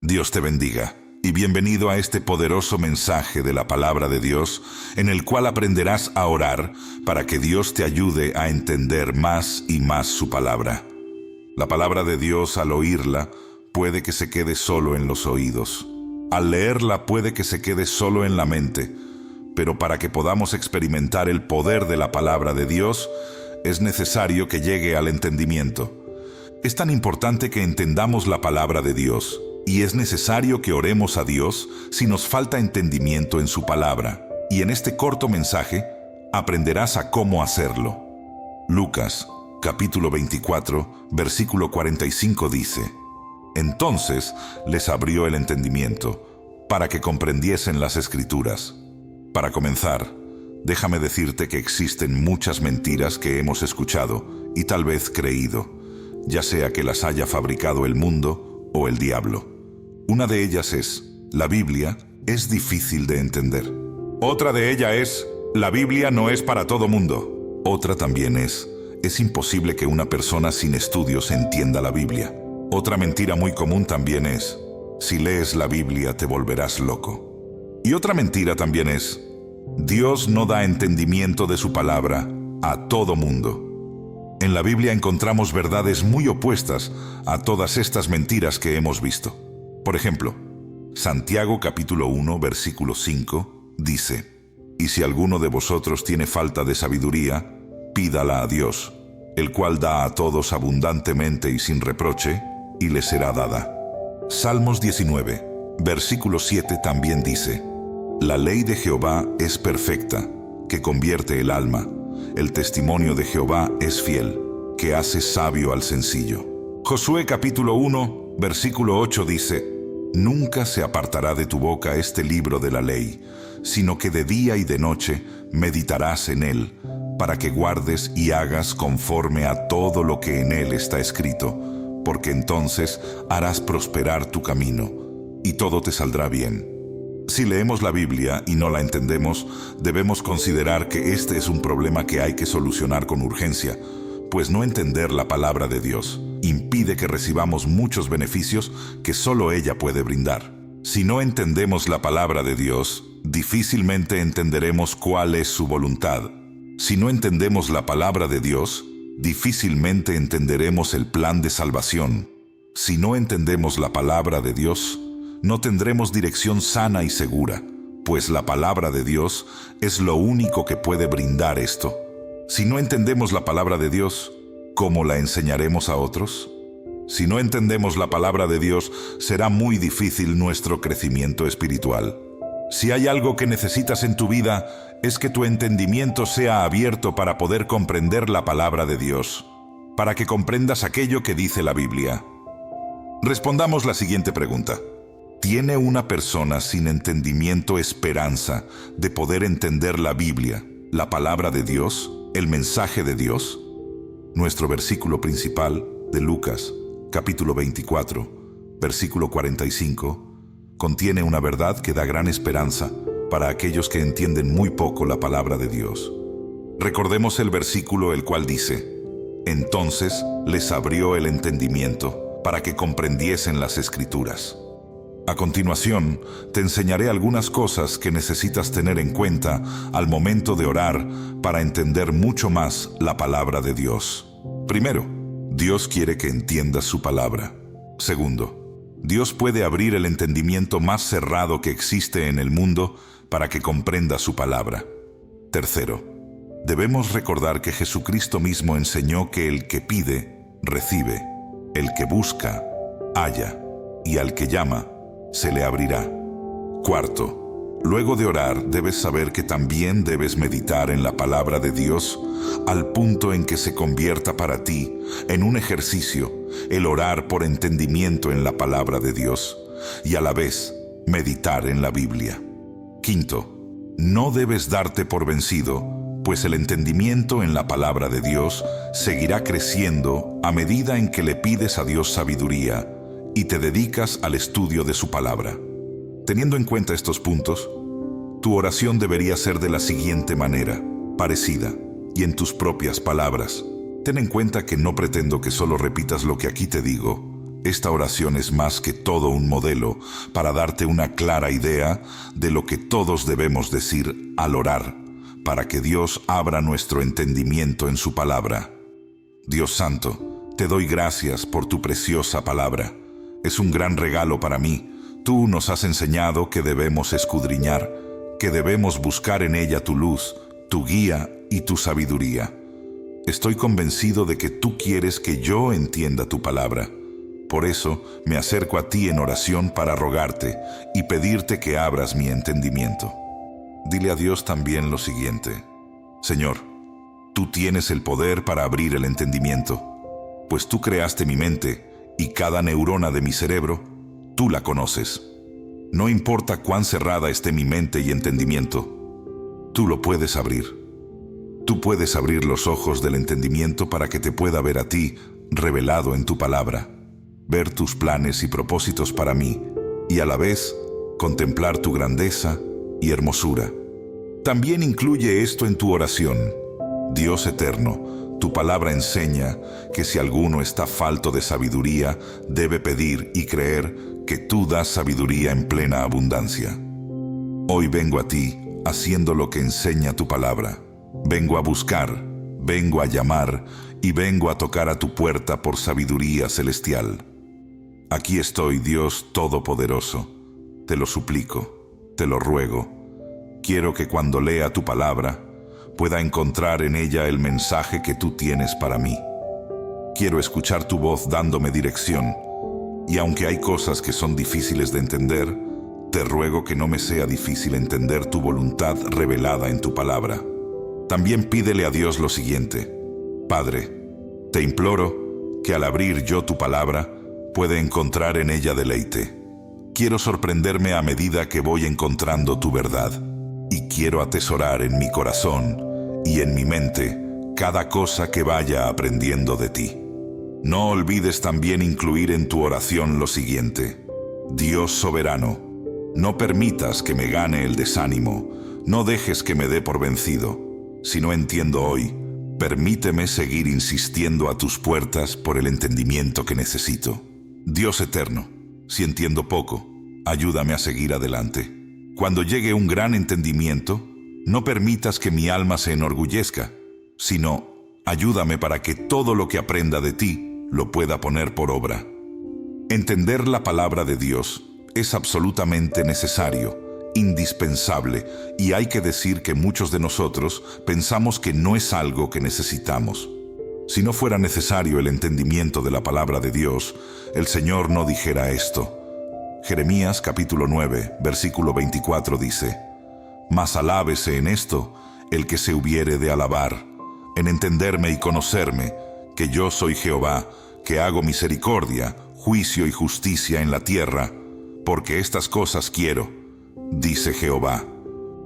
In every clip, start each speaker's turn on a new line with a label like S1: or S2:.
S1: Dios te bendiga y bienvenido a este poderoso mensaje de la palabra de Dios, en el cual aprenderás a orar para que Dios te ayude a entender más y más su palabra. La palabra de Dios, al oírla, puede que se quede solo en los oídos. Al leerla puede que se quede solo en la mente, pero para que podamos experimentar el poder de la palabra de Dios, es necesario que llegue al entendimiento. Es tan importante que entendamos la palabra de Dios, y es necesario que oremos a Dios si nos falta entendimiento en su palabra. Y en este corto mensaje, aprenderás a cómo hacerlo. Lucas, capítulo 24, versículo 45 dice: Entonces les abrió el entendimiento, para que comprendiesen las Escrituras. Para comenzar, déjame decirte que existen muchas mentiras que hemos escuchado y tal vez creído, ya sea que las haya fabricado el mundo o el diablo. Una de ellas es: la Biblia es difícil de entender. Otra de ellas es: la Biblia no es para todo mundo. Otra también es imposible que una persona sin estudios entienda la Biblia. Otra mentira muy común también es: si lees la Biblia te volverás loco. Y otra mentira también es: Dios no da entendimiento de su palabra a todo mundo. En la Biblia encontramos verdades muy opuestas a todas estas mentiras que hemos visto. Por ejemplo, Santiago capítulo 1, versículo 5, dice: Y si alguno de vosotros tiene falta de sabiduría, pídala a Dios, el cual da a todos abundantemente y sin reproche, y le será dada. Salmos 19, versículo 7 también dice: La ley de Jehová es perfecta, que convierte el alma. El testimonio de Jehová es fiel, que hace sabio al sencillo. Josué capítulo 1, versículo 8 dice: Nunca se apartará de tu boca este libro de la ley, sino que de día y de noche meditarás en él, para que guardes y hagas conforme a todo lo que en él está escrito, porque entonces harás prosperar tu camino, y todo te saldrá bien. Si leemos la Biblia y no la entendemos, debemos considerar que este es un problema que hay que solucionar con urgencia, pues no entender la palabra de Dios impide que recibamos muchos beneficios que solo ella puede brindar. Si no entendemos la palabra de Dios, difícilmente entenderemos cuál es su voluntad. Si no entendemos la palabra de Dios, difícilmente entenderemos el plan de salvación. Si no entendemos la palabra de Dios, no tendremos dirección sana y segura, pues la palabra de Dios es lo único que puede brindar esto. Si no entendemos la palabra de Dios, ¿cómo la enseñaremos a otros? Si no entendemos la palabra de Dios, será muy difícil nuestro crecimiento espiritual. Si hay algo que necesitas en tu vida, es que tu entendimiento sea abierto para poder comprender la palabra de Dios, para que comprendas aquello que dice la Biblia. Respondamos la siguiente pregunta: ¿tiene una persona sin entendimiento esperanza de poder entender la Biblia, la palabra de Dios, el mensaje de Dios? Nuestro versículo principal de Lucas, capítulo 24, versículo 45, contiene una verdad que da gran esperanza para aquellos que entienden muy poco la palabra de Dios. Recordemos el versículo el cual dice: Entonces les abrió el entendimiento para que comprendiesen las Escrituras. A continuación, te enseñaré algunas cosas que necesitas tener en cuenta al momento de orar para entender mucho más la palabra de Dios. Primero, Dios quiere que entiendas su palabra. Segundo, Dios puede abrir el entendimiento más cerrado que existe en el mundo para que comprendas su palabra. Tercero, debemos recordar que Jesucristo mismo enseñó que el que pide, recibe; el que busca, halla; y al que llama, se le abrirá. Cuarto, luego de orar, debes saber que también debes meditar en la palabra de Dios al punto en que se convierta para ti en un ejercicio el orar por entendimiento en la palabra de Dios y a la vez meditar en la Biblia. Quinto, no debes darte por vencido, pues el entendimiento en la palabra de Dios seguirá creciendo a medida en que le pides a Dios sabiduría y te dedicas al estudio de su palabra. Teniendo en cuenta estos puntos, tu oración debería ser de la siguiente manera, parecida, y en tus propias palabras. Ten en cuenta que no pretendo que solo repitas lo que aquí te digo, Esta oración es más que todo un modelo para darte una clara idea de lo que todos debemos decir al orar, para que Dios abra nuestro entendimiento en su palabra. Dios Santo, te doy gracias por tu preciosa palabra. Es un gran regalo para mí. Tú nos has enseñado que debemos escudriñar, que debemos buscar en ella tu luz, tu guía y tu sabiduría. Estoy convencido de que tú quieres que yo entienda tu palabra. Por eso me acerco a ti en oración para rogarte y pedirte que abras mi entendimiento. Dile a Dios también lo siguiente: Señor, tú tienes el poder para abrir el entendimiento, pues tú creaste mi mente y cada neurona de mi cerebro, tú la conoces. No importa cuán cerrada esté mi mente y entendimiento, tú lo puedes abrir. Tú puedes abrir los ojos del entendimiento para que te pueda ver a ti, revelado en tu palabra, ver tus planes y propósitos para mí, y a la vez contemplar tu grandeza y hermosura. También incluye esto en tu oración. Dios eterno, tu palabra enseña que si alguno está falto de sabiduría, debe pedir y creer que tú das sabiduría en plena abundancia. Hoy vengo a ti haciendo lo que enseña tu palabra. Vengo a buscar, vengo a llamar y vengo a tocar a tu puerta por sabiduría celestial. Aquí estoy, Dios Todopoderoso. Te lo suplico, te lo ruego. Quiero que cuando lea tu palabra, pueda encontrar en ella el mensaje que tú tienes para mí. Quiero escuchar tu voz dándome dirección, y aunque hay cosas que son difíciles de entender, te ruego que no me sea difícil entender tu voluntad revelada en tu palabra. También pídele a Dios lo siguiente: Padre, te imploro que al abrir yo tu palabra, pueda encontrar en ella deleite. Quiero sorprenderme a medida que voy encontrando tu verdad, y quiero atesorar en mi corazón y en mi mente cada cosa que vaya aprendiendo de ti. No olvides también incluir en tu oración lo siguiente: Dios soberano, no permitas que me gane el desánimo, no dejes que me dé por vencido. Si no entiendo hoy, permíteme seguir insistiendo a tus puertas por el entendimiento que necesito. Dios eterno, si entiendo poco, ayúdame a seguir adelante. Cuando llegue un gran entendimiento, no permitas que mi alma se enorgullezca, sino ayúdame para que todo lo que aprenda de ti lo pueda poner por obra. Entender la palabra de Dios es absolutamente necesario, indispensable, y hay que decir que muchos de nosotros pensamos que no es algo que necesitamos. Si no fuera necesario el entendimiento de la palabra de Dios, el Señor no dijera esto. Jeremías capítulo 9, versículo 24 dice: Mas alábese en esto el que se hubiere de alabar, en entenderme y conocerme, que yo soy Jehová, que hago misericordia, juicio y justicia en la tierra, porque estas cosas quiero, dice Jehová.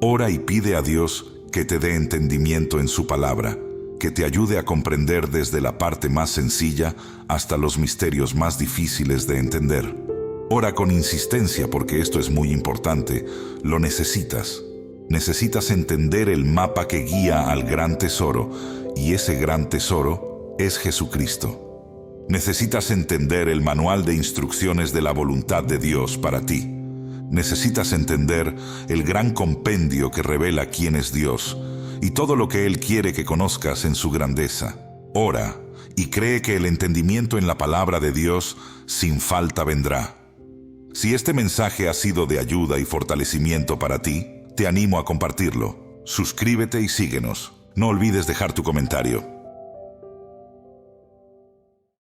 S1: Ora y pide a Dios que te dé entendimiento en su palabra, que te ayude a comprender desde la parte más sencilla hasta los misterios más difíciles de entender. Ora con insistencia porque esto es muy importante. Lo necesitas. Necesitas entender el mapa que guía al gran tesoro, y ese gran tesoro es Jesucristo. Necesitas entender el manual de instrucciones de la voluntad de Dios para ti. Necesitas entender el gran compendio que revela quién es Dios y todo lo que Él quiere que conozcas en su grandeza. Ora y cree que el entendimiento en la palabra de Dios sin falta vendrá. Si este mensaje ha sido de ayuda y fortalecimiento para ti, te animo a compartirlo. Suscríbete y síguenos. No olvides dejar tu comentario.